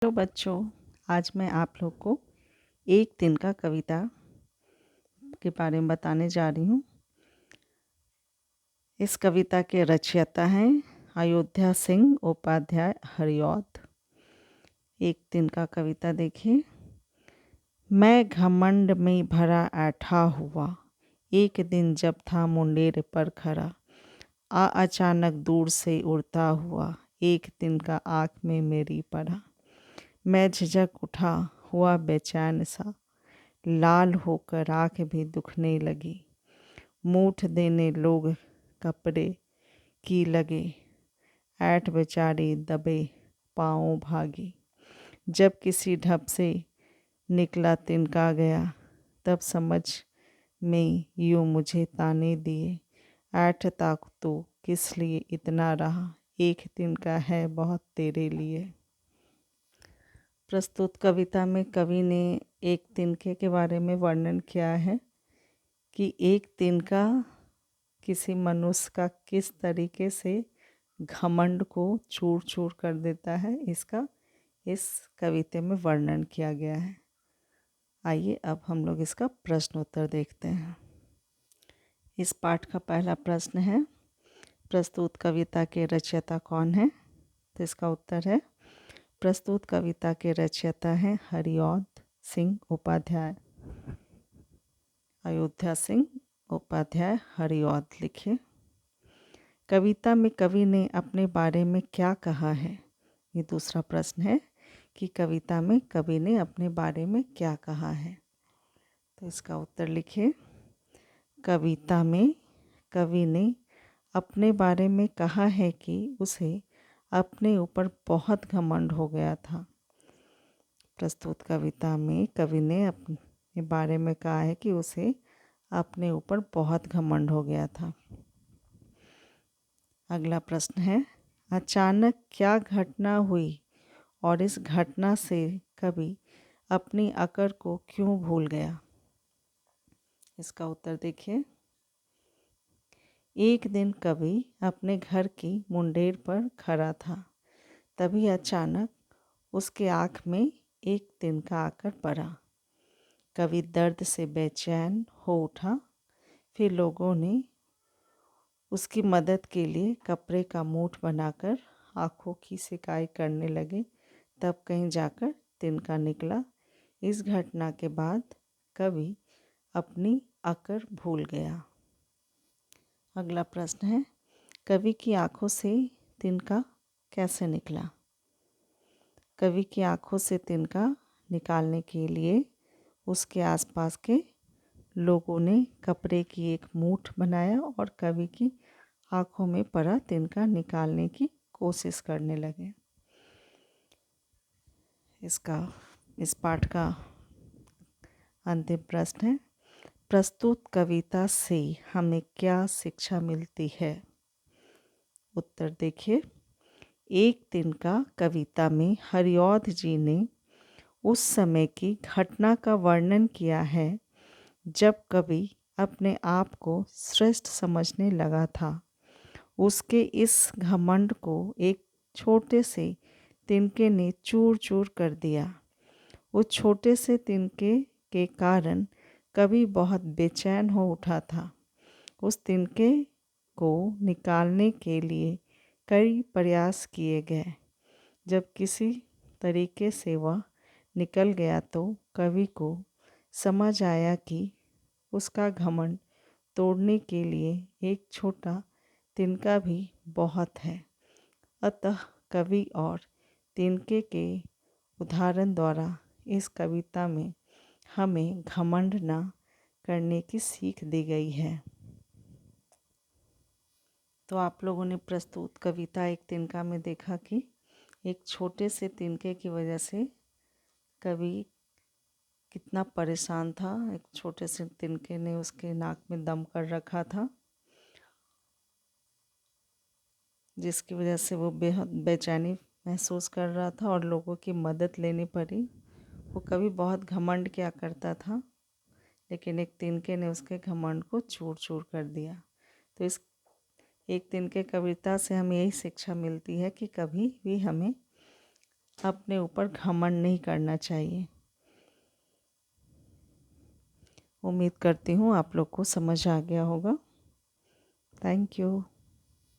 Hello बच्चों, आज मैं आप लोग को एक दिन का कविता के बारे में बताने जा रही हूँ। इस कविता के रचयिता हैं अयोध्या सिंह उपाध्याय हरिऔध। एक दिन का कविता देखिए। मैं घमंड में भरा ऐठा हुआ, एक दिन जब था मुंडेर पर खड़ा, अचानक दूर से उड़ता हुआ, एक दिन का आँख में मेरी पड़ा। मैं झिझक उठा हुआ बेचैन सा, लाल होकर आँख भी दुखने लगी। मूठ देने लोग कपड़े की लगे, ऐठ बेचारी दबे पाँव भागी। जब किसी ढप से निकला तिनका गया, तब समझ में यूँ मुझे ताने दिए। ऐठ ताक तो किस लिए इतना रहा, एक दिन का है बहुत तेरे लिए। प्रस्तुत कविता में कवि ने एक तिनके के बारे में वर्णन किया है कि एक तिनका किसी मनुष्य का किस तरीके से घमंड को चूर चूर कर देता है, इसका इस कविता में वर्णन किया गया है। आइए अब हम लोग इसका प्रश्न उत्तर देखते हैं। इस पाठ का पहला प्रश्न है, प्रस्तुत कविता के रचयिता कौन है? तो इसका उत्तर है, प्रस्तुत कविता के रचयिता हैं हरिऔध सिंह उपाध्याय। अयोध्या सिंह उपाध्याय हरिऔध लिखे। कविता में कवि ने अपने बारे में क्या कहा है? ये दूसरा प्रश्न है कि कविता में कवि ने अपने बारे में क्या कहा है। तो इसका उत्तर लिखिए। कविता में कवि ने अपने बारे में कहा है कि उसे अपने ऊपर बहुत घमंड हो गया था। प्रस्तुत कविता में कवि ने अपने बारे में कहा है कि उसे अपने ऊपर बहुत घमंड हो गया था। अगला प्रश्न है, अचानक क्या घटना हुई और इस घटना से कवि अपनी अकड़ को क्यों भूल गया? इसका उत्तर देखिए। एक दिन कवि अपने घर की मुंडेर पर खड़ा था, तभी अचानक उसके आँख में एक तिनका आकर पड़ा। कवि दर्द से बेचैन हो उठा। फिर लोगों ने उसकी मदद के लिए कपड़े का मूठ बनाकर आँखों की सिकाई करने लगे, तब कहीं जाकर तिनका निकला। इस घटना के बाद कवि अपनी अकड़ भूल गया। अगला प्रश्न है, कवि की आँखों से तिनका कैसे निकला? कवि की आँखों से तिनका निकालने के लिए उसके आसपास के लोगों ने कपड़े की एक मूठ बनाया और कवि की आँखों में पड़ा तिनका निकालने की कोशिश करने लगे। इस पाठ का अंतिम प्रश्न है, प्रस्तुत कविता से हमें क्या शिक्षा मिलती है? उत्तर देखिए। एक दिन का कविता में हरिऔध जी ने उस समय की घटना का वर्णन किया है जब कवि अपने आप को श्रेष्ठ समझने लगा था। उसके इस घमंड को एक छोटे से तिनके ने चूर चूर कर दिया। उस छोटे से तिनके के कारण कवि बहुत बेचैन हो उठा था। उस तिनके को निकालने के लिए कई प्रयास किए गए। जब किसी तरीके से वह निकल गया तो कवि को समझ आया कि उसका घमंड तोड़ने के लिए एक छोटा तिनका भी बहुत है। अतः कवि और तिनके के उदाहरण द्वारा इस कविता में हमें घमंड न करने की सीख दी गई है। तो आप लोगों ने प्रस्तुत कविता एक तिनका में देखा कि एक छोटे से तिनके की वजह से कवि कितना परेशान था। एक छोटे से तिनके ने उसके नाक में दम कर रखा था, जिसकी वजह से वो बेहद बेचैनी महसूस कर रहा था और लोगों की मदद लेनी पड़ी। वो कवि बहुत घमंड किया करता था, लेकिन एक तिनके ने उसके घमंड को चूर चूर कर दिया। तो इस एक तिनके कविता से हमें यही शिक्षा मिलती है कि कभी भी हमें अपने ऊपर घमंड नहीं करना चाहिए। उम्मीद करती हूँ आप लोग को समझ आ गया होगा। Thank you.